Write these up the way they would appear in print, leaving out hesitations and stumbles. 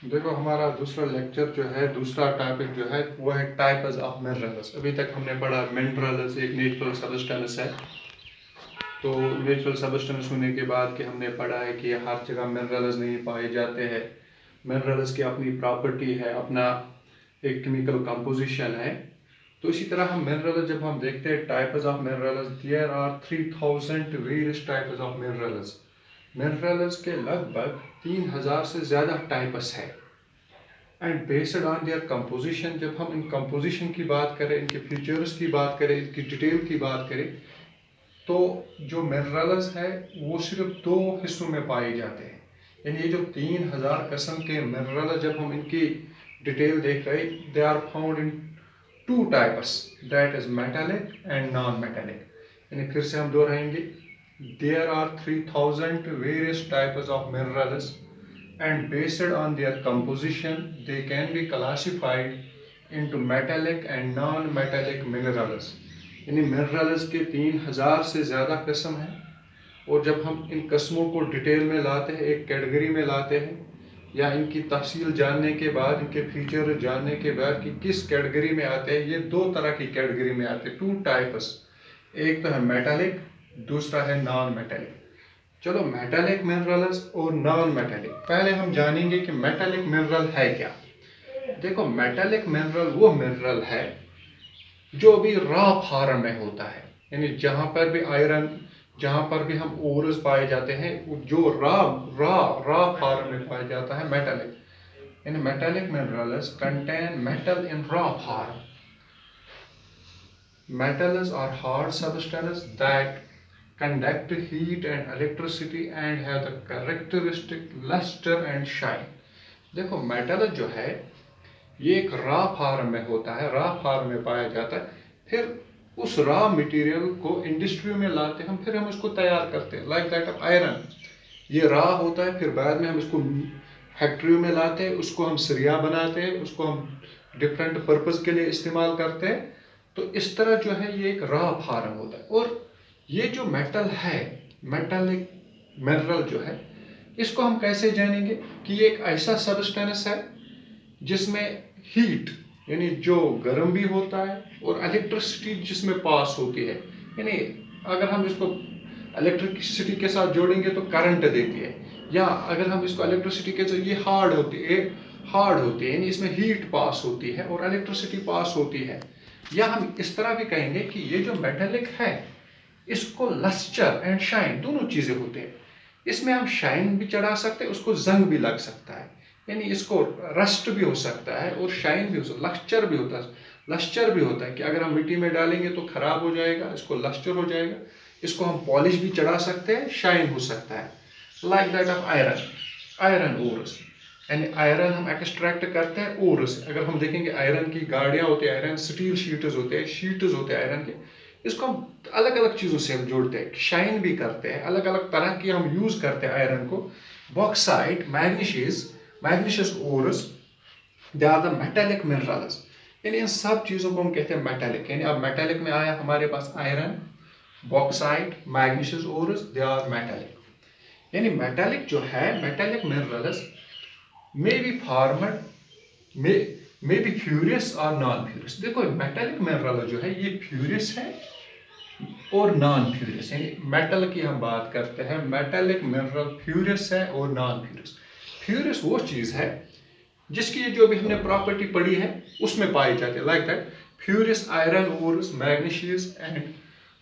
देखो हमारा दूसरा लेक्चर जो है, दूसरा टॉपिक जो है वो है टाइप्स ऑफ मिनरल्स। अभी तक हमने पढ़ा मिनरल्स एक नेचुरल सब्सटेंस है। तो नेचुरल सब्सटेंस होने के बाद कि हमने पढ़ा है कि हर जगह मिनरल्स नहीं पाए जाते हैं। मिनरल्स की अपनी प्रॉपर्टी है, अपना एक केमिकल कंपोजिशन है। तो इसी तरह हम मिनरल्स जब हम देखते हैं types of minerals, there are 3000 various types of minerals. Minerals के लगभग 3000 से ज़्यादा टाइप्स है। And based on their composition, जब हम इन कंपोजिशन की बात करें, इनके फीचर्स की बात करें, इनकी डिटेल की बात करें, तो जो मिनरल्स है वो सिर्फ दो हिस्सों में पाए जाते हैं। यानी ये जो 3000 किस्म के मिनरल जब हम इनकी डिटेल देख रहे हैं, they are found in two types, that is metallic and non metallic. यानी फिर से हम दोहराएंगे, देयर आर 3000 वेरियस टाइप्स ऑफ मिनरल्स and based on their composition they can be classified into metallic and non-metallic minerals। यानी मिनरल्स के 3000 से ज़्यादा किस्म हैं। और जब हम इन किस्मों को डिटेल में लाते हैं, एक कैटेगरी में लाते हैं, या इनकी तफसील जानने के बाद, इनके फीचर जानने के बाद कि किस कैटेगरी में आते हैं, ये दो तरह की कैटेगरी में आते हैं, टू टाइप्स। एक तो है मेटालिक, दूसरा है नॉन मेटालिक। चलो मेटालिक मिनरल्स और नॉन मेटालिक, पहले हम जानेंगे कि मेटालिक मिनरल है क्या। देखो मेटालिक मिनरल वो मिनरल है जो भी रॉ फॉर्म में होता है। यानी जहां पर भी आयरन, जहां पर भी हम ओरस पाए जाते हैं, जो रॉ रॉ रॉ फॉर्म में पाया जाता है मेटालिक। यानी metallic minerals contain metal in raw form. Metals are hard substances that conduct heat and electricity and have the characteristic luster and shine। देखो मेटल जो है ये एक रॉ फॉर्म में होता है, रॉ फॉर्म में पाया जाता है। फिर उस रॉ मटेरियल को इंडस्ट्री में लाते हैं हम, फिर हम इसको तैयार करते हैं, लाइक दैट ऑफ आयरन। ये रॉ होता है, फिर बाद में हम इसको फैक्ट्रियों में लाते हैं, उसको हम सरिया बनाते हैं, उसको हम डिफरेंट पर्पस के लिए इस्तेमाल करते हैं। तो इस तरह जो है ये एक रॉ फॉर्म होता है। और ये जो मेटल है, मेटालिक मिनरल जो है, इसको हम कैसे जानेंगे कि ये एक ऐसा सब्सटेंस है जिसमें हीट, यानी जो गर्म भी होता है, और इलेक्ट्रिसिटी जिसमें पास होती है। यानी अगर हम इसको इलेक्ट्रिसिटी के साथ जोड़ेंगे तो करंट देती है, या अगर हम इसको इलेक्ट्रिसिटी के साथ, ये हार्ड होती है, यानी इसमें हीट पास होती है और इलेक्ट्रिसिटी पास होती है। या हम इस तरह भी कहेंगे कि ये जो मेटालिक है, इसको लस्टर एंड शाइन दोनों चीजें होते हैं। इसमें हम शाइन भी चढ़ा सकते हैं, उसको जंग भी लग सकता है, यानी इसको रस्ट भी हो सकता है और शाइन भी हो सकता है, लस्टर भी होता है। लस्टर भी होता है कि अगर हम मिट्टी में डालेंगे तो खराब हो जाएगा, इसको लस्टर हो जाएगा। इसको हम पॉलिश भी चढ़ा सकते हैं, शाइन हो सकता है, like that of iron, iron ORS. यानी आयरन हम एक्सट्रैक्ट करते हैं ओर से। अगर हम देखेंगे आयरन की गाड़ियां होती है, आयरन स्टील शीट्स होते हैं, आयरन के, इसको हम अलग अलग चीज़ों से हम जोड़ते हैं, शाइन भी करते हैं, अलग अलग तरह की हम यूज़ करते हैं आयरन को। Bauxite, magnesious ores, they are the metallic minerals. यानी इन सब चीज़ों को हम कहते हैं मेटालिक। यानी अब मेटालिक में आया हमारे पास iron, bauxite, magnesious ores, they are metallic. यानी मेटालिक जो है, metallic minerals may be formed, may be furious और नॉन फ्यूरियस। देखो मेटालिक मिनरल जो है ये फ्यूरियस है और नॉन फ्यूरियस। यानी मेटल की हम बात करते हैं, मेटालिक मिनरल फ्यूरियस है और नॉन फ्यूरियस। फ्यूरियस वो चीज़ है जिसकी जो भी हमने प्रॉपर्टी पढ़ी है उसमें पाई जाती है, like that ferrous iron ores, magnesious and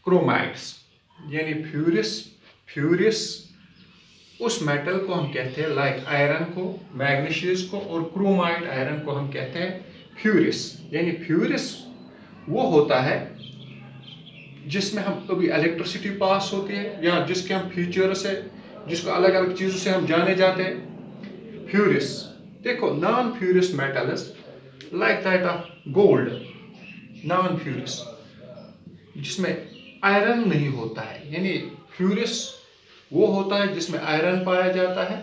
chromites. यानी फ्यूरियस उस मेटल को हम कहते हैं, लाइक आयरन को, मैग्नीशियस को और क्रोमाइट आयरन को हम कहते हैं फ्यूरियस। यानी फ्यूरियस वो होता है जिसमें हम कभी इलेक्ट्रिसिटी पास होती है, या जिसके हम फीचर्स है, जिसको अलग अलग चीज़ों से हम जाने जाते हैं, फ्यूरियस। देखो non furious metals like that of gold, non furious जिसमें आयरन नहीं होता है। यानी फ्यूरियस वो होता है जिसमें आयरन पाया जाता है,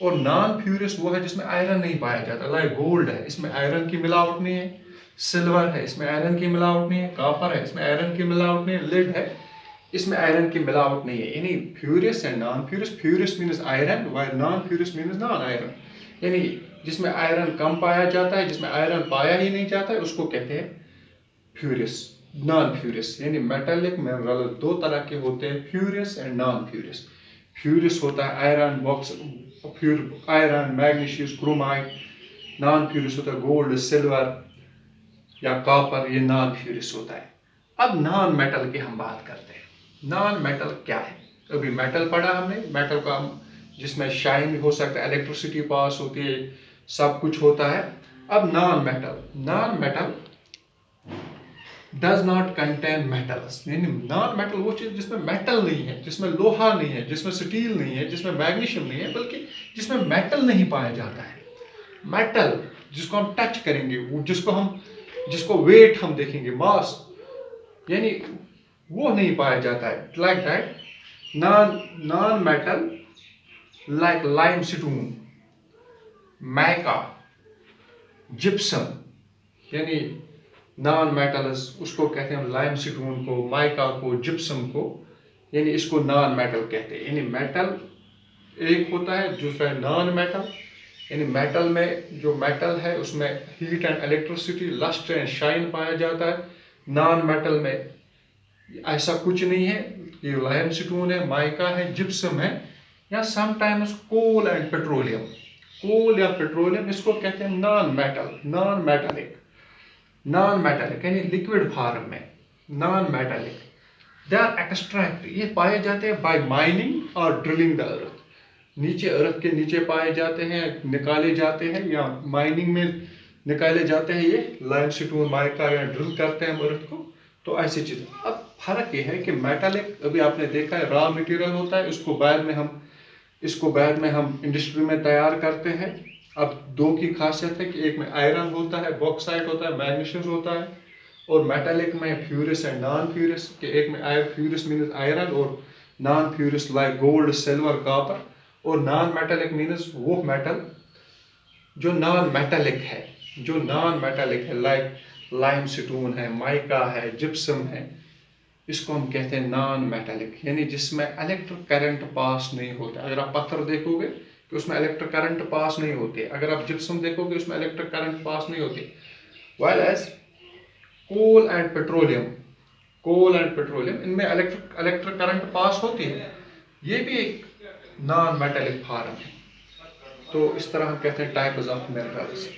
और नॉन फ्यूरियस वो है जिसमें आयरन नहीं पाया जाता। लाइक गोल्ड है, इसमें आयरन की मिलावट नहीं है। सिल्वर है, इसमें आयरन की मिलावट नहीं है। कॉपर है, इसमें आयरन की मिलावट नहीं है। लिड है, इसमें आयरन की मिलावट नहीं है। यानी furious and non ferrous, furious means iron while non furious means non iron. यानी जिसमें आयरन कम पाया जाता है, जिसमें आयरन पाया ही नहीं जाता है, उसको कहते हैं फ्यूरियस, नॉन फ्यूरियस। यानी मेटालिक मिनरल दो तरह के होते हैं, ferrous and non ferrous. Ferrous होता है iron, box iron, magnesious, chromite. Non ferrous होता है गोल्ड, सिल्वर या कॉपर, ये नॉन फ्यूरियस होता है। अब नॉन मेटल की हम बात करते हैं। नॉन मेटल क्या है? अभी मेटल पढ़ा हमने, मेटल का हम जिसमें शाइन भी हो सकता है, इलेक्ट्रिसिटी पास होती है, सब कुछ होता है। अब non metal, non metal does not contain metals. यानी नॉन मेटल वो चीज जिसमें मेटल नहीं है, जिसमें लोहा नहीं है, जिसमें स्टील नहीं है, जिसमें मैग्नीशियम नहीं है, बल्कि जिसमें मेटल नहीं पाया जाता है। मेटल जिसको हम टच करेंगे, जिसको वेट हम देखेंगे, मास, यानी वो नहीं पाया जाता है। Like that non metal like limestone, mica, gypsum, यानी नॉन मेटल्स, उसको कहते हैं लाइम स्टोन को, माइका को, जिप्सम को, यानी इसको नॉन मेटल कहते हैं। यानी मेटल एक होता है, दूसरा है नॉन मेटल। यानी मेटल में जो मेटल है उसमें heat and electricity, lustre and shine पाया जाता है। नॉन मेटल में ऐसा कुछ नहीं है। ये लाइम स्टोन है, माइका है, जिप्सम है, या sometimes coal and petroleum. Coal या पेट्रोलियम, इसको कहते हैं non metal, non metallic. Non metallic यानी लिक्विड फॉर्म में, non metallic. They are extract, ये पाए जाते हैं बाय माइनिंग और ड्रिलिंग द अर्थ। नीचे अर्थ के नीचे पाए जाते हैं, निकाले जाते हैं, या माइनिंग में निकाले जाते हैं। ये लाइम स्टोन, माइका, या ड्रिल करते हैं अर्थ को, तो ऐसी चीज। अब फर्क ये है कि मेटालिक अभी आपने देखा है रॉ मटेरियल होता है, इसको बाद में हम इंडस्ट्री में तैयार करते हैं। अब दो की खासियत है कि एक में आयरन होता है, बॉक्साइट होता है, मैग्नीशियम होता है, और मेटालिक में फ्यूरियस एंड नॉन फ्यूरियस। के एक में फ्यूरियस मीन्स आयरन, और non furious like gold, silver, copper. और नॉन मेटालिक मीन्स वो मेटल जो नॉन मेटालिक है, जो नॉन मेटालिक है, लाइक लाइम स्टोन है, माइका है, जिप्सम है, इसको हम कहते हैं नॉन मेटालिक। यानी जिसमें इलेक्ट्रिक करंट पास नहीं होता। अगर आप पत्थर देखोगे कि उसमें इलेक्ट्रिक करंट पास नहीं होते, अगर आप जिप्सम देखोगे उसमें इलेक्ट्रिक करंट पास नहीं होते। While as coal and petroleum, इनमें इलेक्ट्रिक करंट पास होती है। ये भी एक नॉन मेटालिक फॉर्म है। तो इस तरह हम कहते हैं टाइप्स ऑफ मिनरल्स।